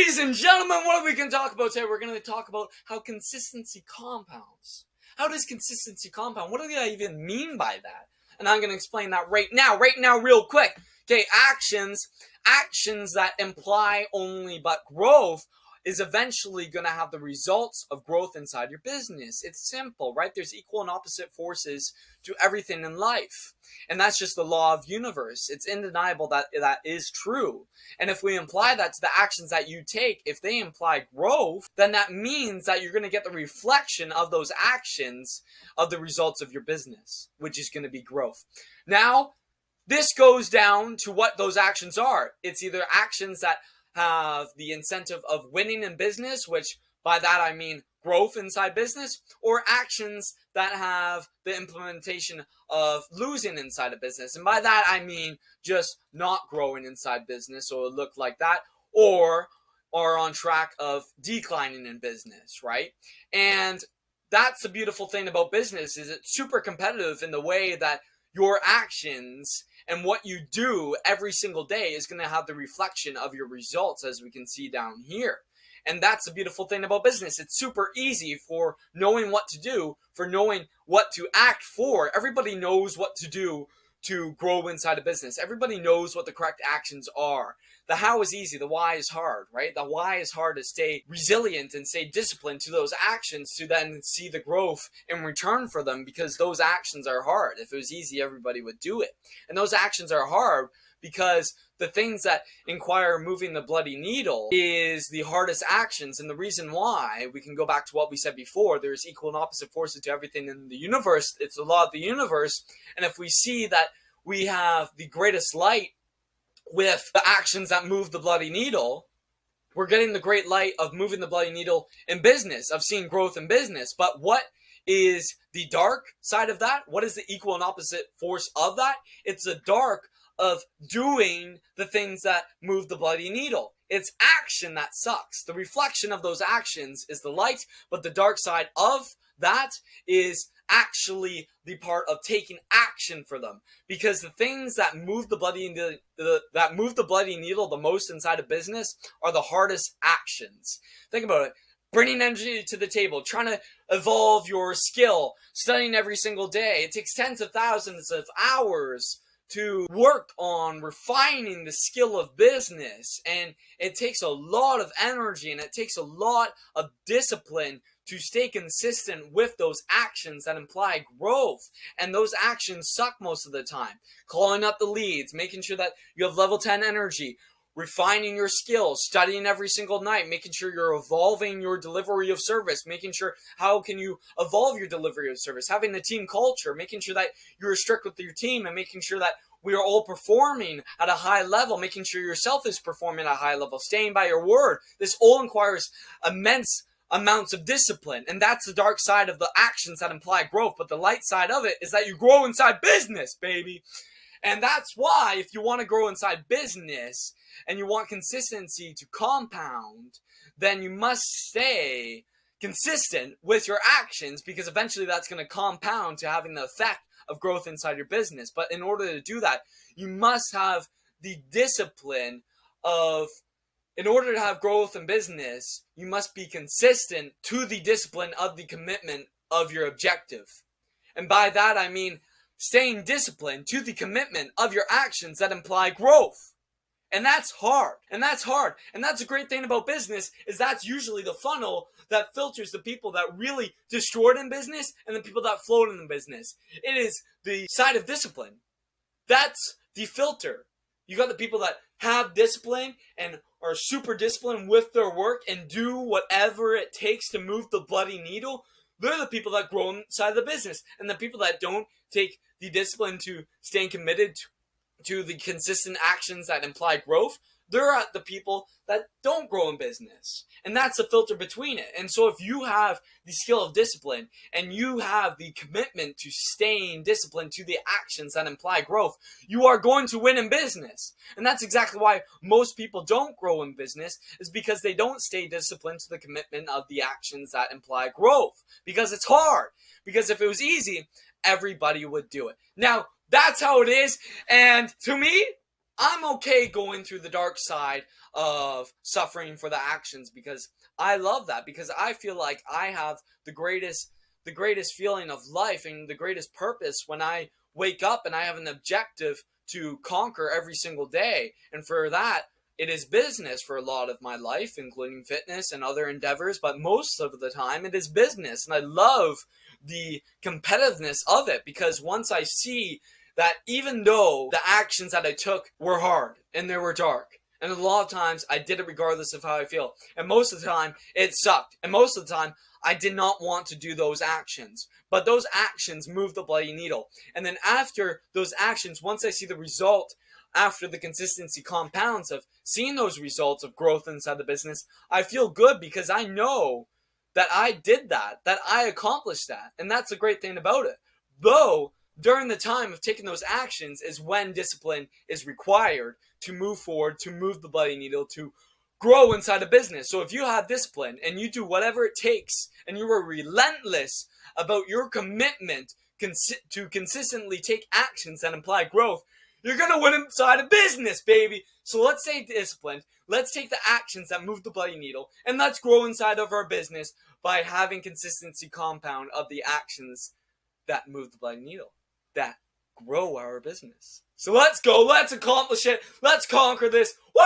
Ladies and gentlemen, what are we going to talk about today? We're going to talk about how consistency compounds. How does consistency compound? What do I even mean by that? And I'm going to explain that right now, real quick. Okay, actions that imply only but growth is eventually going to have the results of growth inside your business. It's simple, right? There's equal and opposite forces to everything in life. And that's just the law of universe. It's undeniable that that is true. And if we apply that to the actions that you take, if they imply growth, then that means that you're going to get the reflection of those actions of the results of your business, which is going to be growth. Now, this goes down to what those actions are. It's either actions that have the incentive of winning in business, which by that I mean growth inside business, or actions that have the implementation of losing inside a business. And by that I mean just not growing inside business, so it look like that, or are on track of declining in business, right? And that's the beautiful thing about business, is it's super competitive in the way that your actions and what you do every single day is going to have the reflection of your results, as we can see down here. And that's the beautiful thing about business. It's super easy for knowing what to do, for knowing what to act for. Everybody knows what to do to grow inside a business. Everybody knows what the correct actions are. The how is easy, the why is hard, right? The why is hard to stay resilient and stay disciplined to those actions to then see the growth in return for them, because those actions are hard. If it was easy, everybody would do it. And those actions are hard because the things that inquire moving the bloody needle is the hardest actions. And the reason why, we can go back to what we said before, there's equal and opposite forces to everything in the universe. It's the law of the universe. And if we see that we have the greatest light with the actions that move the bloody needle, we're getting the great light of moving the bloody needle in business, of seeing growth in business. But what is the dark side of that? What is the equal and opposite force of that? It's the dark of doing the things that move the bloody needle. It's action that sucks. The reflection of those actions is the light, but the dark side of that is actually the part of taking action for them. Because the things that move the bloody needle the most inside a business are the hardest actions. Think about it. Bringing energy to the table, trying to evolve your skill, studying every single day. It takes tens of thousands of hours to work on refining the skill of business, and it takes a lot of energy and it takes a lot of discipline to stay consistent with those actions that imply growth. And those actions suck most of the time. Calling up the leads, making sure that you have level 10 energy, refining your skills, studying every single night, making sure you're evolving your delivery of service, making sure how can you evolve your delivery of service, having the team culture, making sure that you're strict with your team, and making sure that we are all performing at a high level, making sure yourself is performing at a high level, staying by your word. This all requires immense amounts of discipline, and that's the dark side of the actions that imply growth. But the light side of it is that you grow inside business, baby. And that's why, if you want to grow inside business and you want consistency to compound, then you must stay consistent with your actions, because eventually that's going to compound to having the effect of growth inside your business. But in order to do that, you must have the discipline of, in order to have growth in business, you must be consistent to the discipline of the commitment of your objective. And by that I mean staying disciplined to the commitment of your actions that imply growth. And that's hard. And that's hard. And that's a great thing about business, is that's usually the funnel that filters the people that really destroyed in business and the people that float in the business. It is the side of discipline. That's the filter. You got the people that have discipline and are super disciplined with their work and do whatever it takes to move the bloody needle. They're the people that grow inside the business. And the people that don't take the discipline to staying committed to the consistent actions that imply growth, they're the people that don't grow in business. And that's the filter between it. And so if you have the skill of discipline and you have the commitment to staying disciplined to the actions that imply growth, you are going to win in business. And that's exactly why most people don't grow in business, is because they don't stay disciplined to the commitment of the actions that imply growth. Because it's hard. Because if it was easy, everybody would do it. Now, that's how it is. And to me, I'm okay going through the dark side of suffering for the actions because I love that, because I feel like I have the greatest feeling of life and the greatest purpose when I wake up and I have an objective to conquer every single day. And for that, it is business for a lot of my life, including fitness and other endeavors, but most of the time it is business. And I love the competitiveness of it, because once I see that even though the actions that I took were hard and they were dark, and a lot of times I did it regardless of how I feel, and most of the time it sucked, and most of the time I did not want to do those actions, but those actions moved the bloody needle. And then after those actions, once I see the result, after the consistency compounds of seeing those results of growth inside the business, I feel good because I know that I did that I accomplished that. And that's the great thing about it. Though, during the time of taking those actions is when discipline is required to move forward, to move the bloody needle, to grow inside a business. So if you have discipline and you do whatever it takes and you are relentless about your commitment to consistently take actions that imply growth, you're going to win inside a business, baby. So let's stay disciplined. Let's take the actions that move the bloody needle, and let's grow inside of our business by having consistency compound of the actions that move the bloody needle, that grow our business. So let's go. Let's accomplish it. Let's conquer this. Woo!